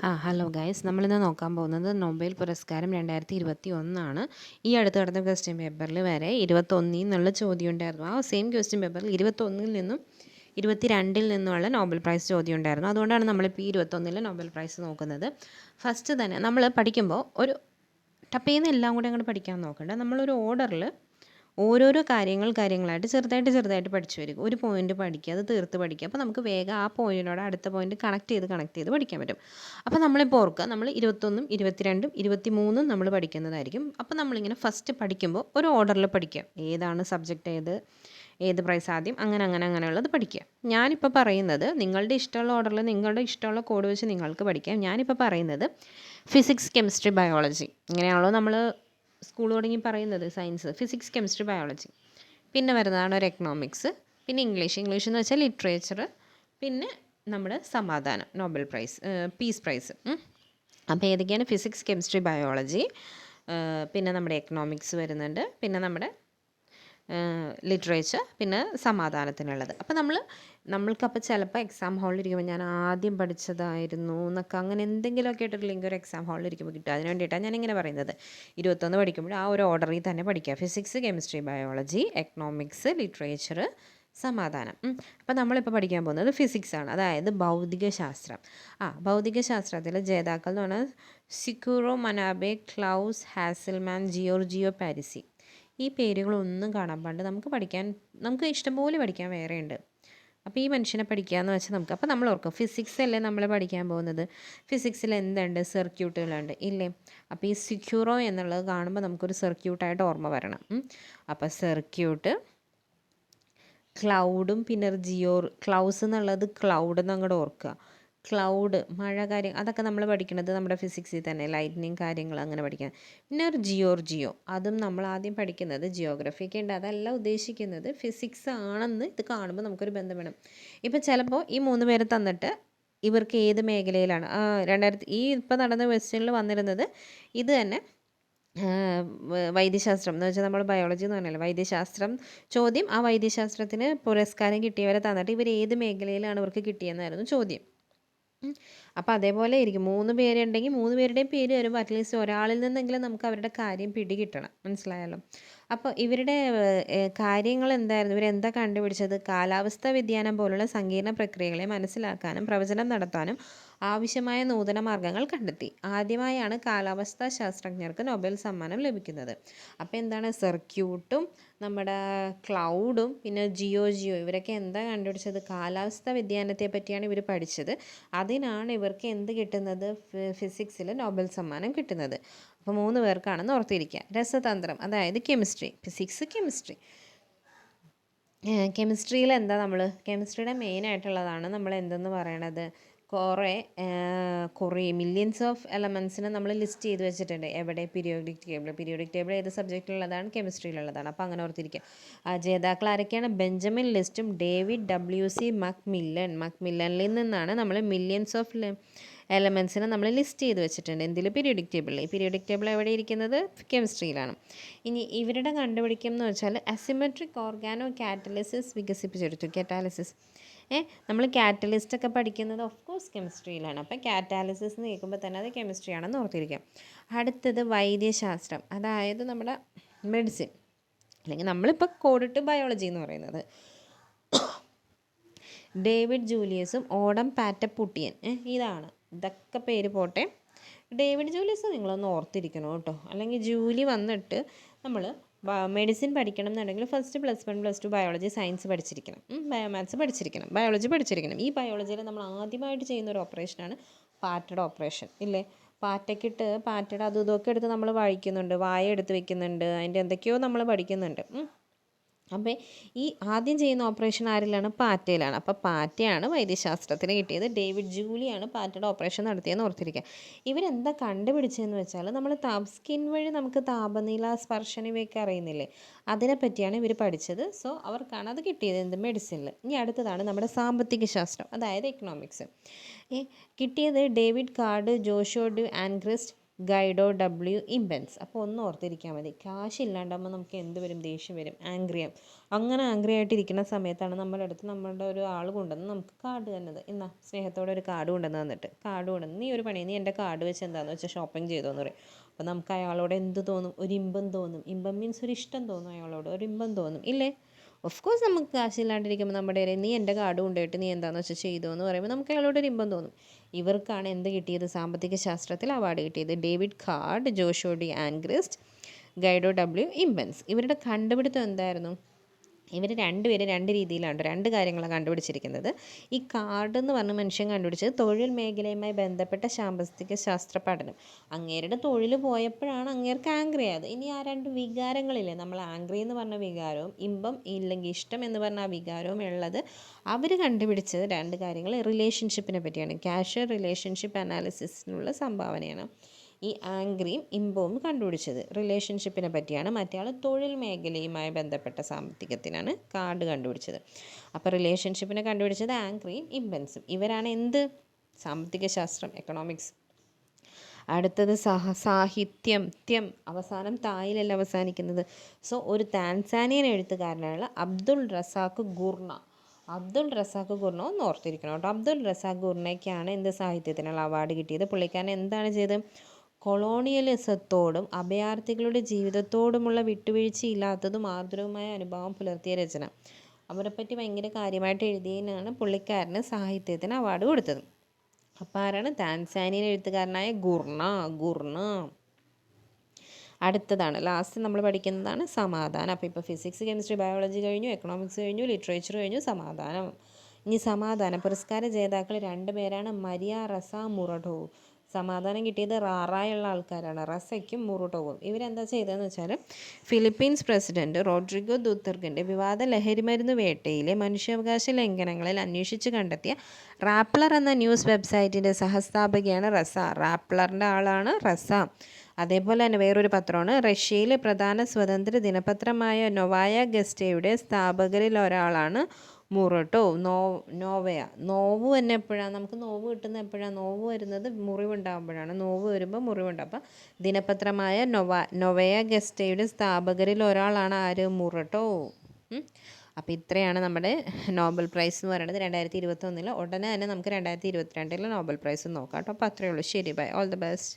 Hello guys, നമ്മളിന്ന് നോക്കാൻ പോകുന്നത് നൊബേൽ പുരസ്കാരം 2021 ഈ അടുത്ത് നടന്ന ക്വസ്റ്റ്യൻ പേപ്പറിൽ വരെ 21 എന്നുള്ള ചോദ്യം ഉണ്ടായിരുന്നു. ആ സെയിം ക്വസ്റ്റ്യൻ പേപ്പറിൽ 21 നിന്നും 22 നിന്നുമുള്ള നോബൽ പ്രൈസ് ചോദ്യം ഉണ്ടായിരുന്നു. അതുകൊണ്ടാണ് നമ്മളിപ്പോൾ ഈ 21 നോബൽ പ്രൈസ് നോക്കുന്നത്. ഫസ്റ്റ് തന്നെ നമ്മൾ പഠിക്കുമ്പോൾ ഒരു ടപ്പേന്ന് എല്ലാം കൂടി അങ്ങോട്ട് പഠിക്കാൻ നോക്കണ്ട. നമ്മളൊരു ഓർഡറിൽ ഓരോരോ കാര്യങ്ങളായിട്ട് ചെറുതായിട്ട് പഠിച്ചു വരിക. ഒരു പോയിന്റ് പഠിക്കുക, അത് തീർത്ത് പഠിക്കുക. അപ്പോൾ നമുക്ക് വേഗം ആ പോയിന്റിനോട് അടുത്ത പോയിന്റ് കണക്ട് ചെയ്ത് പഠിക്കാൻ പറ്റും. അപ്പോൾ നമ്മളിപ്പോൾ ഓർക്കുക, നമ്മൾ 21ഉം 22ഉം 23ഉം നമ്മൾ പഠിക്കുന്നതായിരിക്കും. അപ്പോൾ നമ്മളിങ്ങനെ ഫസ്റ്റ് പഠിക്കുമ്പോൾ ഒരു ഓർഡറിൽ പഠിക്കുക. ഏതാണ് സബ്ജക്റ്റ്, ഏത് പ്രൈസ് ആദ്യം, അങ്ങനെയുള്ളത് പഠിക്കുക. ഞാനിപ്പോൾ പറയുന്നത് നിങ്ങളുടെ ഇഷ്ടമുള്ള ഓർഡറിൽ നിങ്ങളുടെ ഇഷ്ടമുള്ള കോഡ് വെച്ച് നിങ്ങൾക്ക് പഠിക്കാം. ഞാനിപ്പോൾ പറയുന്നത് ഫിസിക്സ്, കെമിസ്ട്രി, ബയോളജി ഇങ്ങനെയാണല്ലോ നമ്മൾ സ്കൂൾ തുടങ്ങി പറയുന്നത്. Science, physics, chemistry, biology. പിന്നെ വരുന്നതാണ് ഒരു എക്കണോമിക്സ്, പിന്നെ ഇംഗ്ലീഷ് എന്ന് വെച്ചാൽ ലിറ്ററേച്ചർ, പിന്നെ നമ്മുടെ സമാധാനം, നോബൽ പ്രൈസ്, പീസ് പ്രൈസ്. അപ്പോൾ ഏതൊക്കെയാണ്? ഫിസിക്സ്, കെമിസ്ട്രി, ബയോളജി, പിന്നെ നമ്മുടെ എക്കണോമിക്സ് വരുന്നുണ്ട്, പിന്നെ നമ്മുടെ ലിറ്ററേച്ചർ, പിന്നെ സമാധാനത്തിനുള്ളത്. അപ്പോൾ നമ്മൾക്കപ്പോൾ ചിലപ്പോൾ എക്സാം ഹാളിൽ ഇരിക്കുമ്പോൾ ഞാൻ ആദ്യം പഠിച്ചതായിരുന്നു എന്നൊക്കെ അങ്ങനെ എന്തെങ്കിലുമൊക്കെ ആയിട്ടൊരു ലിങ്ക് ഒരു എക്സാം ഹാളിൽ ഇരിക്കുമ്പോൾ കിട്ടും. അതിന് വേണ്ടിയിട്ടാണ് ഞാനിങ്ങനെ പറയുന്നത്. 21 പഠിക്കുമ്പോൾ ആ ഒരു ഓർഡറിൽ തന്നെ പഠിക്കുക. Physics, chemistry, biology, economics, literature, സമാധാനം. അപ്പോൾ നമ്മളിപ്പോൾ പഠിക്കാൻ പോകുന്നത് ഫിസിക്സ് ആണ്, അതായത് ഭൗതികശാസ്ത്രം. ഭൗതികശാസ്ത്രത്തിൽ ജേതാക്കൾ എന്ന് പറഞ്ഞാൽ സിക്കുറോ മനാബെ, ക്ലൗസ് ഹാസൽമാൻ, ജിയോർജിയോ പാരിസി. ഈ പേരുകളൊന്നും കാണാൻ പാടില്ല. നമുക്ക് ഇഷ്ടംപോലെ പഠിക്കാൻ വേറെയുണ്ട്. അപ്പോൾ ഈ മനുഷ്യനെ പഠിക്കാമെന്ന് വെച്ചാൽ അപ്പോൾ നമ്മൾ ഓർക്കും ഫിസിക്സ് അല്ലേ നമ്മൾ പഠിക്കാൻ പോകുന്നത്. ഫിസിക്സിൽ എന്തുണ്ട്? സർക്യൂട്ടുകളുണ്ട് ഇല്ലേ? അപ്പോൾ ഈ സിക്യൂറോ എന്നുള്ളത് കാണുമ്പോൾ നമുക്കൊരു സർക്യൂട്ടായിട്ട് ഓർമ്മ വരണം. അപ്പോൾ സർക്യൂട്ട്, ക്ലൗഡും പിന്നെ ക്ലൗസ് എന്നുള്ളത് ക്ലൗഡ് എന്ന് അങ്ങോട്ട് ഓർക്കുക. ക്ലൗഡ്, മഴ, അതൊക്കെ നമ്മൾ പഠിക്കുന്നത് നമ്മുടെ ഫിസിക്സിൽ തന്നെ, ലൈറ്റ്നിങ് കാര്യങ്ങൾ അങ്ങനെ പഠിക്കാൻ. പിന്നെ ഒരു ജിയോ, അതും നമ്മൾ ആദ്യം പഠിക്കുന്നത് ജിയോഗ്രഫിയൊക്കെ ഉണ്ട്. അതല്ല ഉദ്ദേശിക്കുന്നത്, ഫിസിക്സ് ആണെന്ന് ഇത് കാണുമ്പോൾ നമുക്കൊരു ബന്ധം വേണം. ഇപ്പം ചിലപ്പോൾ ഈ 3 പേര് തന്നിട്ട് ഇവർക്ക് ഏത് മേഖലയിലാണ് ഇപ്പോൾ നടന്ന ക്വസ്റ്റ്യനിൽ വന്നിരുന്നത് ഇത് തന്നെ, വൈദ്യശാസ്ത്രം എന്ന് വെച്ചാൽ നമ്മൾ ബയോളജി എന്ന് പറഞ്ഞാൽ വൈദ്യശാസ്ത്രം ചോദ്യം. ആ വൈദ്യശാസ്ത്രത്തിന് പുരസ്കാരം കിട്ടിയവരെ തന്നിട്ട് ഇവർ ഏത് മേഖലയിലാണ് ഇവർക്ക് കിട്ടിയെന്നായിരുന്നു ചോദ്യം. അപ്പോൾ അതേപോലെ ആയിരിക്കും. 3 പേരുണ്ടെങ്കിൽ 3 പേരുടെയും പേര് വരുമ്പോൾ അറ്റ്ലീസ്റ്റ് ഒരാളിൽ നിന്നെങ്കിലും നമുക്ക് അവരുടെ കാര്യം പിടികിട്ടണം. മനസ്സിലായല്ലോ? അപ്പോൾ ഇവരുടെ കാര്യങ്ങൾ എന്തായിരുന്നു? ഇവരെന്താ കണ്ടുപിടിച്ചത്? കാലാവസ്ഥാ വ്യതിയാനം പോലുള്ള സങ്കീർണ്ണ പ്രക്രിയകളെ മനസ്സിലാക്കാനും പ്രവചനം നടത്താനും ആവശ്യമായ നൂതന മാർഗ്ഗങ്ങൾ കണ്ടെത്തി. ആദ്യമായാണ് കാലാവസ്ഥാ ശാസ്ത്രജ്ഞർക്ക് നൊബേൽ സമ്മാനം ലഭിക്കുന്നത്. അപ്പോൾ എന്താണ്? സർക്യൂട്ടും നമ്മുടെ ക്ലൗഡും പിന്നെ ജിയോ ഇവരൊക്കെ എന്താ കണ്ടുപിടിച്ചത്? കാലാവസ്ഥാ വ്യതിയാനത്തെ പറ്റിയാണ് ഇവർ പഠിച്ചത്. അതിനാണ് ഇവർക്ക് എന്ത് കിട്ടുന്നത്? ഫിസിക്സിൽ നൊബേൽ സമ്മാനം കിട്ടുന്നത്. അപ്പോൾ 3 പേർക്കാണെന്ന് ഓർത്തിരിക്കുക. രസതന്ത്രം, അതായത് കെമിസ്ട്രി, ഫിസിക്സ്, കെമിസ്ട്രി. കെമിസ്ട്രിയിൽ എന്താ കെമിസ്ട്രിയുടെ മെയിനായിട്ടുള്ളതാണ് നമ്മൾ എന്തെന്ന് പറയണത്? കുറേ മില്യൻസ് ഓഫ് എലമെൻസിനെ നമ്മൾ ലിസ്റ്റ് ചെയ്ത് വെച്ചിട്ടുണ്ട്. എവിടെ? പീരിയോഡിക് ടേബിൾ ഏത് സബ്ജക്റ്റിലുള്ളതാണ്? കെമിസ്ട്രിയിലുള്ളതാണ്. അപ്പോൾ അങ്ങനെ ഓർത്തിരിക്കുക. ജേതാക്കൾ ആരൊക്കെയാണ്? ബെഞ്ചമിൻ ലിസ്റ്റും ഡേവിഡ് WC മക്മില്ലനിൽ നിന്നാണ് നമ്മൾ മില്യൻസ് ഓഫ് എലമെൻസിനെ നമ്മൾ ലിസ്റ്റ് ചെയ്ത് വെച്ചിട്ടുണ്ട്. എന്തിൽ? പീരിയോഡിക് ടേബിളിൽ. പീരിയോഡിക് ടേബിൾ എവിടെ ഇരിക്കുന്നത്? കെമിസ്ട്രിയിലാണ്. ഇനി ഇവരുടെ കണ്ടുപിടിക്കും എന്ന് വെച്ചാൽ അസിമെട്രിക് ഓർഗാനോ കാറ്റലിസിസ് വികസിപ്പിച്ചെടുത്തു. നമ്മൾ കാറ്റലിസ്റ്റൊക്കെ പഠിക്കുന്നത് ഓഫ് കോഴ്സ് കെമിസ്ട്രിയിലാണ്. അപ്പോൾ കാറ്റാലിസിസ് എന്ന് കേൾക്കുമ്പോൾ തന്നെ അത് കെമിസ്ട്രിയാണെന്ന് ഓർത്തിരിക്കാം. അടുത്തത് വൈദ്യശാസ്ത്രം, അതായത് നമ്മുടെ മെഡിസിൻ, അല്ലെങ്കിൽ നമ്മളിപ്പോൾ കോഡിട്ട് ബയോളജി എന്ന് പറയുന്നത്. ഡേവിഡ് ജൂലിയസും ഓഡം പാറ്റപ്പുട്ടിയൻ, ഇതൊക്കെ പേര് പോട്ടെ. ഡേവിഡ് ജൂലിയസ് നിങ്ങളൊന്ന് ഓർത്തിരിക്കണം കേട്ടോ. അല്ലെങ്കിൽ ജൂലി വന്നിട്ട് നമ്മൾ മെഡിസിൻ പഠിക്കണം എന്നുണ്ടെങ്കിൽ ഫസ്റ്റ് +1 +2 ബയോളജി സയൻസ് പഠിച്ചിരിക്കണം, ബയോമാത്സ് പഠിച്ചിരിക്കണം, ബയോളജി പഠിച്ചിരിക്കണം. ഈ ബയോളജിയിൽ നമ്മൾ ആദ്യമായിട്ട് ചെയ്യുന്ന ഒരു ഓപ്പറേഷനാണ് പാറ്റയുടെ ഓപ്പറേഷൻ ഇല്ലേ? പാറ്റയുടെ അതും ഇതൊക്കെ എടുത്ത് നമ്മൾ വായിക്കുന്നുണ്ട്, വായ എടുത്ത് വെക്കുന്നുണ്ട്, അതിൻ്റെ എന്തൊക്കെയോ നമ്മൾ പഠിക്കുന്നുണ്ട്. അപ്പോൾ ഈ ആദ്യം ചെയ്യുന്ന ഓപ്പറേഷൻ ആരിലാണ്? പാറ്റയിലാണ്. അപ്പോൾ പാറ്റയാണ് വൈദ്യശാസ്ത്രത്തിന് കിട്ടിയത്. ഡേവിഡ് ജൂലിയാണ് പാറ്റയുടെ ഓപ്പറേഷൻ നടത്തിയെന്ന് ഓർത്തിരിക്കുക. ഇവരെന്താ കണ്ടുപിടിച്ചതെന്ന് വെച്ചാൽ നമ്മൾ സ്കിൻ വഴി നമുക്ക് താപനില, സ്പർശനം ഇവയൊക്കെ അറിയുന്നില്ലേ? അതിനെപ്പറ്റിയാണ് ഇവർ പഠിച്ചത്. സോ അവർക്കാണ് അത് കിട്ടിയത് മെഡിസിനിൽ. ഇനി അടുത്തതാണ് നമ്മുടെ സാമ്പത്തിക ശാസ്ത്രം, അതായത് എക്കണോമിക്സ്. കിട്ടിയത് David Card, Joshua D Angrist, Guido W Imbens. അപ്പോൾ ഒന്ന് ഓർത്തിരിക്കാൻ മതി. കാശ് ഇല്ലാണ്ടാകുമ്പോൾ നമുക്ക് എന്ത് വരും? ദേഷ്യം വരും, ആംഗ്രിയാവും. അങ്ങനെ ആംഗ്രി ആയിട്ടിരിക്കുന്ന സമയത്താണ് നമ്മുടെ അടുത്ത് നമ്മളുടെ ഒരു ആൾ കൊണ്ടുവന്ന് നമുക്ക് കാർഡ് തന്നത്. എന്നാ സ്നേഹത്തോടെ ഒരു കാർഡ് കൊണ്ടുവന്ന് തന്നിട്ട്, കാർഡ് കൊണ്ടുവന്ന് നീ ഒരു പണി, നീ എൻ്റെ കാർഡ് വെച്ച് എന്താണെന്ന് വെച്ചാൽ ഷോപ്പിംഗ് ചെയ്തോന്ന് പറയും. അപ്പോൾ നമുക്ക് അയാളോട് എന്ത് തോന്നും? ഒരു ഇമ്പം തോന്നും. ഇമ്പം മീൻസ് ഒരു ഇഷ്ടം തോന്നും അയാളോട്, ഒരു ഇമ്പം തോന്നും ഇല്ലേ? ഓഫ് കോഴ്സ് നമുക്ക് കാശില്ലാണ്ടിരിക്കുമ്പോൾ നമ്മുടെ ഇടയിൽ നീ എൻ്റെ കാർഡ് കൊണ്ടുപോയിട്ട് നീ എന്താണെന്ന് വെച്ചാൽ ചെയ്തോ എന്ന് പറയുമ്പോൾ നമുക്ക് അയാളോട് ഒരു ഇമ്പം തോന്നും. ഇവർക്കാണ് എന്ത് കിട്ടിയത്? സാമ്പത്തിക ശാസ്ത്രത്തിൽ അവാർഡ് കിട്ടിയത്. David card, ജോഷോ D ആൻഗ്രിസ്റ്റ്, Guido W Imbens. ഇവരുടെ കണ്ടുപിടുത്തം എന്തായിരുന്നു? ഇവർ രണ്ടുപേരും രണ്ട് രീതിയിലാണ്, രണ്ട് കാര്യങ്ങളാണ് കണ്ടുപിടിച്ചിരിക്കുന്നത്. ഈ കാർഡ് എന്ന് പറഞ്ഞ മനുഷ്യൻ കണ്ടുപിടിച്ചത് തൊഴിൽ മേഖലയുമായി ബന്ധപ്പെട്ട സാമ്പത്തിക ശാസ്ത്ര പഠനം. അങ്ങേരുടെ തൊഴിൽ പോയപ്പോഴാണ് അങ്ങേർക്ക് ആംഗ്രി ആയത്. ഇനി ആ രണ്ട് വികാരങ്ങളില്ലേ, നമ്മൾ ആംഗ്രി എന്ന് പറഞ്ഞ വികാരവും ഇമ്പം ഇല്ലെങ്കിൽ ഇഷ്ടം എന്ന് പറഞ്ഞ ആ വികാരവും ഉള്ളത്, അവർ കണ്ടുപിടിച്ചത് രണ്ട് കാര്യങ്ങൾ റിലേഷൻഷിപ്പിനെ പറ്റിയാണ്. കാഷ്വൽ റിലേഷൻഷിപ്പ് അനാലിസിസിനുള്ള സംഭാവനയാണ് ഈ ആംഗ്രിയും ഇമ്പവും കണ്ടുപിടിച്ചത്. റിലേഷൻഷിപ്പിനെ പറ്റിയാണ്. മറ്റേ ആൾ തൊഴിൽ മേഖലയുമായി ബന്ധപ്പെട്ട സാമ്പത്തികത്തിനാണ് കാർഡ് കണ്ടുപിടിച്ചത്. അപ്പോൾ റിലേഷൻഷിപ്പിനെ കണ്ടുപിടിച്ചത് ആംഗ്രിയും ഇംബൻസും. ഇവരാണ് എന്ത്? സാമ്പത്തിക ശാസ്ത്രം, എക്കണോമിക്സ്. അടുത്തത് സാഹിത്യം, ത്യം, അവസാനം തായിലല്ല അവസാനിക്കുന്നത്. സോ ഒരു താൻസാനിയൻ എഴുത്തുകാരനാണ് അബ്ദുൾ റസാഖ് ഗുർണ. അബ്ദുൾ റസാഖ് ഗുർണ ഒന്ന് ഓർത്തിരിക്കണം കേട്ടോ. അബ്ദുൾ റസാഖ് ഗുർണയ്ക്കാണ് എന്ത് സാഹിത്യത്തിനുള്ള അവാർഡ് കിട്ടിയത്? പുള്ളിക്കാരൻ എന്താണ് ചെയ്തത്? കൊളോണിയലിസത്തോടും അഭയാർത്ഥികളുടെ ജീവിതത്തോടുമുള്ള വിട്ടുവീഴ്ചയില്ലാത്തതും ആർദ്രവുമായ അനുഭവം പുലർത്തിയ രചന. അവരെപ്പറ്റി ഭയങ്കര കാര്യമായിട്ട് എഴുതിയതിനാണ് പുള്ളിക്കാരന് സാഹിത്യത്തിന് അവാർഡ് കൊടുത്തത്. അപ്പോൾ ആരാണ്? താൻസാനിയൻ എഴുത്തുകാരനായ ഗുർണ. അടുത്തതാണ് ലാസ്റ്റ് നമ്മൾ പഠിക്കുന്നതാണ് സമാധാനം. അപ്പോൾ ഇപ്പോൾ ഫിസിക്സ്, കെമിസ്ട്രി, ബയോളജി കഴിഞ്ഞു, എക്കണോമിക്സ് കഴിഞ്ഞു, ലിറ്ററേച്ചർ കഴിഞ്ഞു, സമാധാനം. ഇനി സമാധാന പുരസ്കാര ജേതാക്കൾ 2 പേരാണ്. മരിയ റസ മുറഡോ. സമാധാനം കിട്ടിയത് റാറായുള്ള ആൾക്കാരാണ്, റസയ്ക്കും മുറഡോവും. ഇവരെന്താ ചെയ്തതെന്ന് വെച്ചാൽ ഫിലിപ്പീൻസ് പ്രസിഡന്റ് റോഡ്രിഗോ ദുത്തർഗിൻ്റെ വിവാദ ലഹരിമരുന്ന് വേട്ടയിലെ മനുഷ്യാവകാശ ലംഘനങ്ങളിൽ അന്വേഷിച്ച് കണ്ടെത്തിയ റാപ്ലർ എന്ന ന്യൂസ് വെബ്സൈറ്റിൻ്റെ സഹസ്ഥാപകയാണ് റസ. റാപ്ലറിൻ്റെ ആളാണ് റസ. അതേപോലെ തന്നെ വേറൊരു പത്രമാണ് റഷ്യയിലെ പ്രധാന സ്വതന്ത്ര ദിനപത്രമായ നൊവായ ഗസ്റ്റയുടെ സ്ഥാപകരിൽ ഒരാളാണ് മുറട്ടോ. നോവ് തന്നെ എപ്പോഴാണ് നമുക്ക് നോവ് കിട്ടുന്നത്? എപ്പോഴാണ് നോവ് വരുന്നത്? മുറിവുണ്ടാകുമ്പോഴാണ്. നോവ് വരുമ്പോൾ മുറിവുണ്ടാകും. അപ്പം ദിനപത്രമായ നൊവയ ഗസ്റ്റയുടെ സ്ഥാപകരിൽ ഒരാളാണ് ആര്? മുറട്ടോ. അപ്പോൾ ഇത്രയാണ് നമ്മുടെ നോബൽ പ്രൈസ് എന്ന് പറയുന്നത് 2021. ഉടനെ തന്നെ നമുക്ക് 2022 നോബൽ പ്രൈസ് നോക്കാം കേട്ടോ. അപ്പോൾ അത്രയേ ഉള്ളൂ. ശരി, ബൈ, ഓൾ ദി ബെസ്റ്റ്.